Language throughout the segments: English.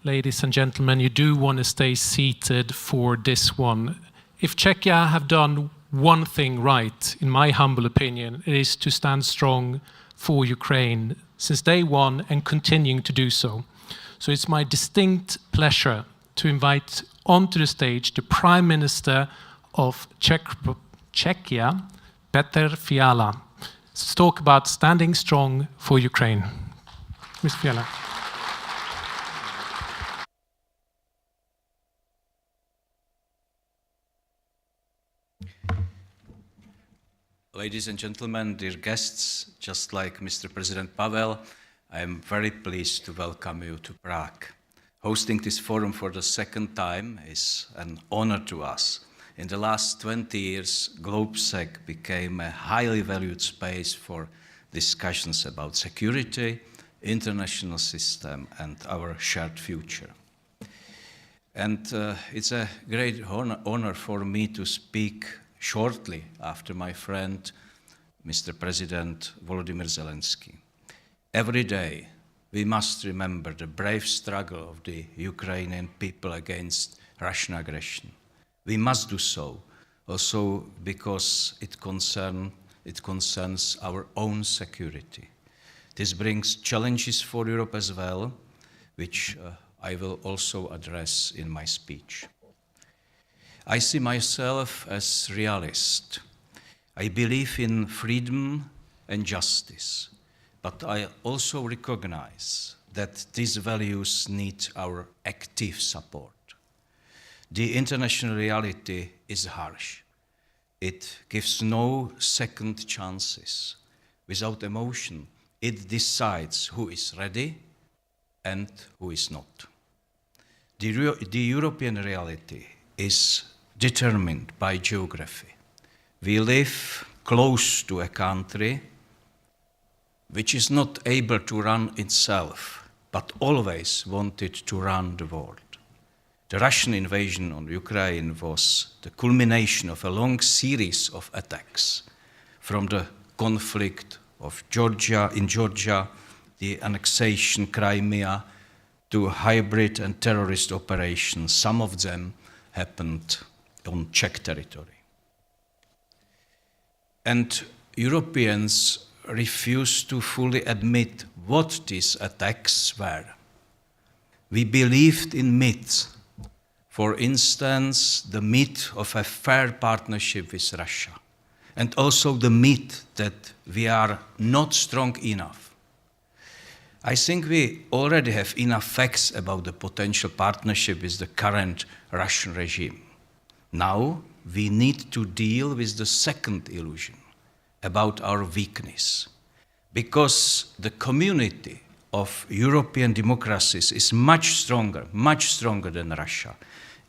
ladies and gentlemen, you do want to stay seated for this one. If Czechia have done one thing right, in my humble opinion, it is to stand strong for Ukraine since day one and continuing to do so. So it's my distinct pleasure to invite onto the stage the Prime Minister of Czechia, Petr Fiala, to talk about standing strong for Ukraine. Mr. Fiala. Ladies and gentlemen, dear guests, just like Mr. President Pavel, I am very pleased to welcome you to Prague. Hosting this forum for the second time is an honor to us. In the last 20 years, GlobeSec became a highly valued space for discussions about security, international system, and our shared future. And it's a great honor for me to speak shortly after my friend, Mr. President Volodymyr Zelensky. Every day, we must remember the brave struggle of the Ukrainian people against Russian aggression. We must do so, also because it concerns our own security. This brings challenges for Europe as well, which I will also address in my speech. I see myself as realist. I believe in freedom and justice, but I also recognize that these values need our active support. The international reality is harsh. It gives no second chances. Without emotion, it decides who is ready and who is not. The European reality is determined by geography. We live close to a country which is not able to run itself, but always wanted to run the world. The Russian invasion on Ukraine was the culmination of a long series of attacks, from the conflict of in Georgia, the annexation Crimea, to hybrid and terrorist operations. Some of them happened on Czech territory. And Europeans refuse to fully admit what these attacks were. We believed in myths. For instance, the myth of a fair partnership with Russia, and also the myth that we are not strong enough. I think we already have enough facts about the potential partnership with the current Russian regime. Now we need to deal with the second illusion about our weakness, because the community of European democracies is much stronger than Russia,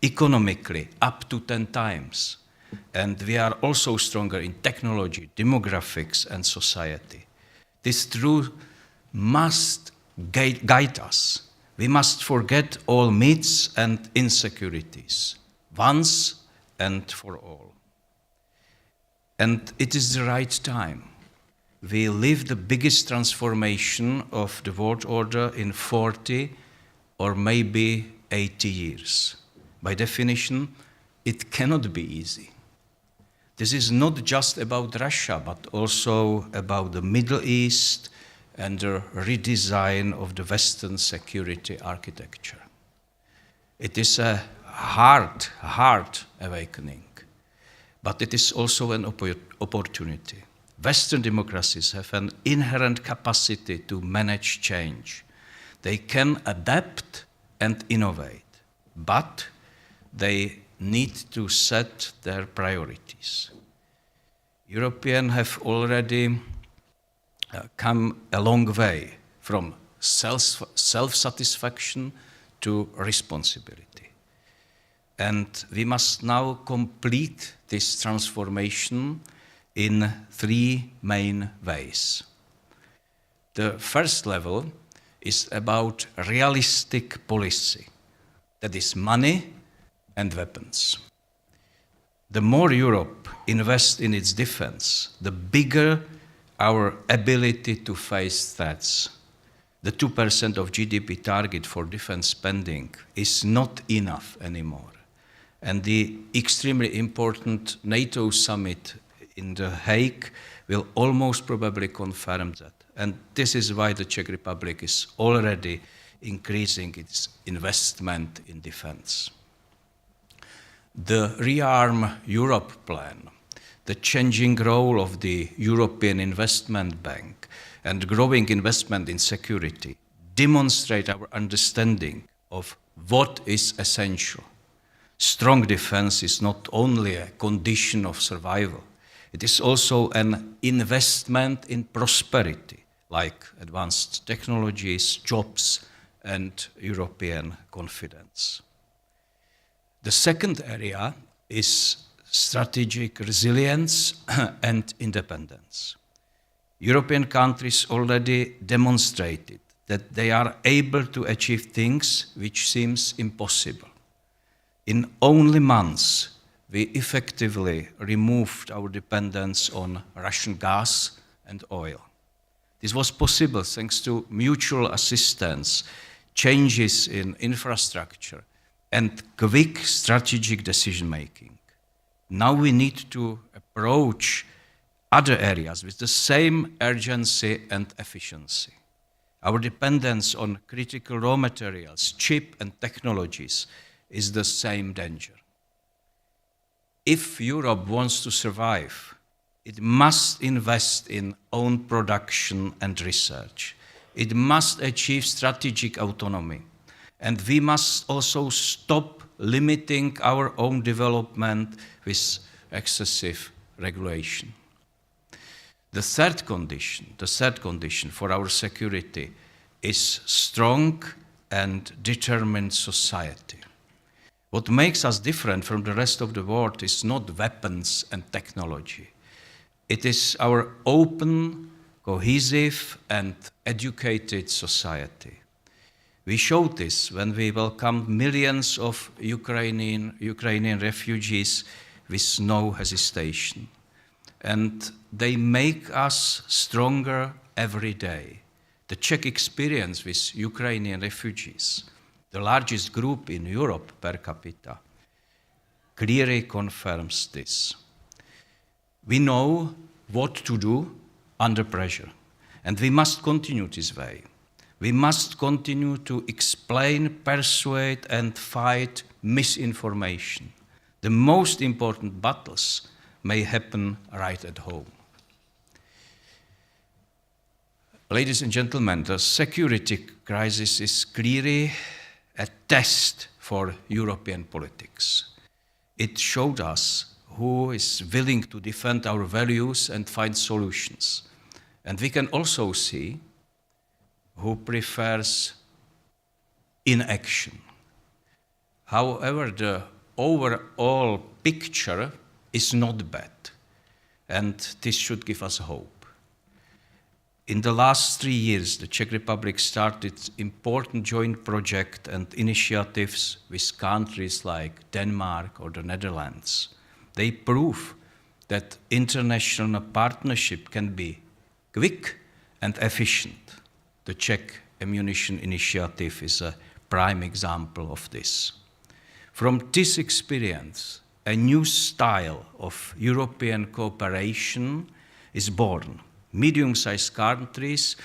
economically up to 10 times. And we are also stronger in technology, demographics, and society. This truth must guide us. We must forget all myths and insecurities, once and for all. And it is the right time. We live the biggest transformation of the world order in 40 or maybe 80 years. By definition, it cannot be easy. This is not just about Russia, but also about the Middle East and the redesign of the Western security architecture. It is a hard awakening, but it is also an opportunity. Western democracies have an inherent capacity to manage change. They can adapt and innovate, but they need to set their priorities. Europeans have already come a long way from self-satisfaction to responsibility. And we must now complete this transformation in 3 main ways. The first level is about realistic policy, that is money and weapons. The more Europe invests in its defense, the bigger our ability to face threats. the 2% of GDP target for defense spending is not enough anymore. And the extremely important NATO summit in The Hague will almost probably confirm that. And this is why the Czech Republic is already increasing its investment in defense. The Rearm Europe plan, the changing role of the European Investment Bank, and growing investment in security demonstrate our understanding of what is essential. Strong defense is not only a condition of survival, it is also an investment in prosperity, like advanced technologies, jobs, and European confidence. The second area is strategic resilience and independence. European countries already demonstrated that they are able to achieve things which seems impossible. In only months, we effectively removed our dependence on Russian gas and oil. This was possible thanks to mutual assistance, changes in infrastructure, and quick strategic decision-making. Now we need to approach other areas with the same urgency and efficiency. Our dependence on critical raw materials, chip and technologies is the same danger. If Europe wants to survive, it must invest in own production and research. It must achieve strategic autonomy. And we must also stop limiting our own development with excessive regulation. The third condition for our security is strong and determined society. What makes us different from the rest of the world is not weapons and technology. It is our open, cohesive, and educated society. We showed this when we welcomed millions of Ukrainian refugees with no hesitation. And they make us stronger every day. The Czech experience with Ukrainian refugees, the largest group in Europe per capita, clearly confirms this. We know what to do under pressure, and we must continue this way. We must continue to explain, persuade, and fight misinformation. The most important battles may happen right at home. Ladies and gentlemen, the security crisis is clearly a test for European politics. It showed us who is willing to defend our values and find solutions. And we can also see who prefers inaction. However, the overall picture is not bad, and this should give us hope. In the last 3 years, the Czech Republic started important joint projects and initiatives with countries like Denmark or the Netherlands. They prove that international partnership can be quick and efficient. The Czech ammunition initiative is a prime example of this. From this experience, a new style of European cooperation is born. Medium-sized countries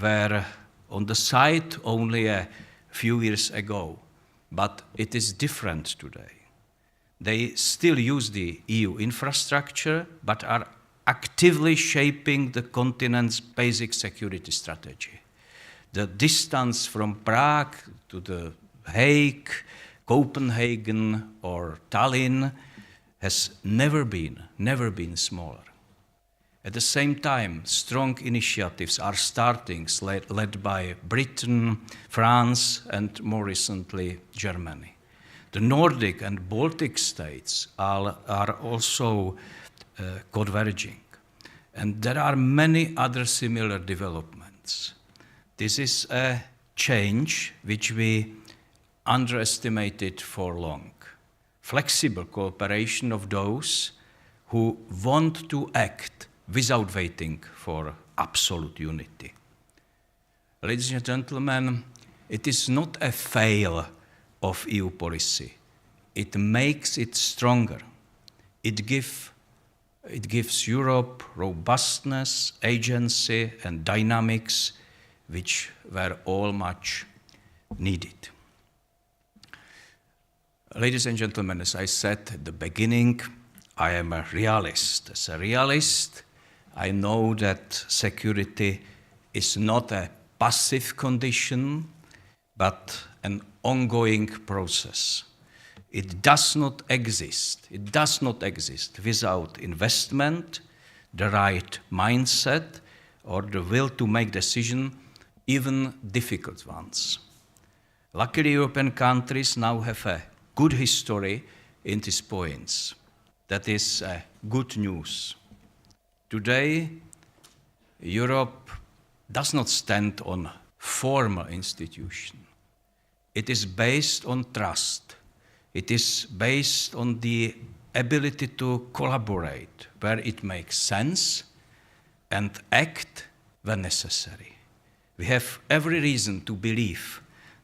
were on the side only a few years ago, but it is different today. They still use the EU infrastructure, but are actively shaping the continent's basic security strategy. The distance from Prague to The Hague, Copenhagen, or Tallinn has never been smaller. At the same time, strong initiatives are starting, led by Britain, France, and more recently, Germany. The Nordic and Baltic states are also converging. And there are many other similar developments. This is a change which we underestimated for long. Flexible cooperation of those who want to act without waiting for absolute unity. Ladies and gentlemen, it is not a fail of EU policy. It makes it stronger. It gives Europe robustness, agency, and dynamics which were all much needed. Ladies and gentlemen, as I said at the beginning, I am a realist. As a realist, I know that security is not a passive condition, but an ongoing process. It does not exist. It does not exist without investment, the right mindset, or the will to make decisions, even difficult ones. Luckily, European countries now have a good history in these points. That is good news. Today, Europe does not stand on formal institutions. It is based on trust. It is based on the ability to collaborate where it makes sense and act when necessary. We have every reason to believe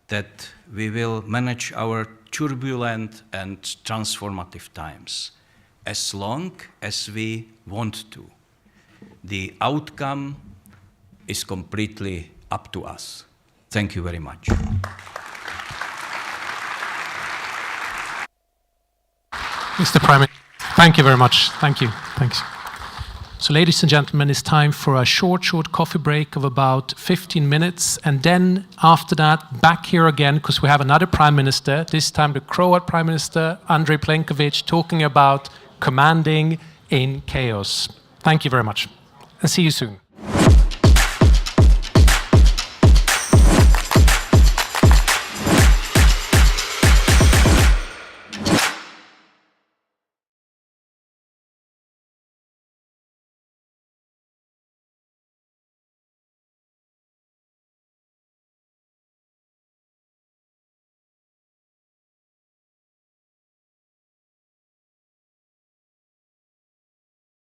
that we will manage our turbulent and transformative times as long as we want to. The outcome is completely up to us. Thank you very much. Mr. Prime Minister, thank you very much. Thank you. Thanks. So, ladies and gentlemen, it's time for a short coffee break of about 15 minutes. And then after that, back here again, because we have another Prime Minister, this time the Croat Prime Minister, Andrej Plenković, talking about commanding in chaos. Thank you very much. And see you soon.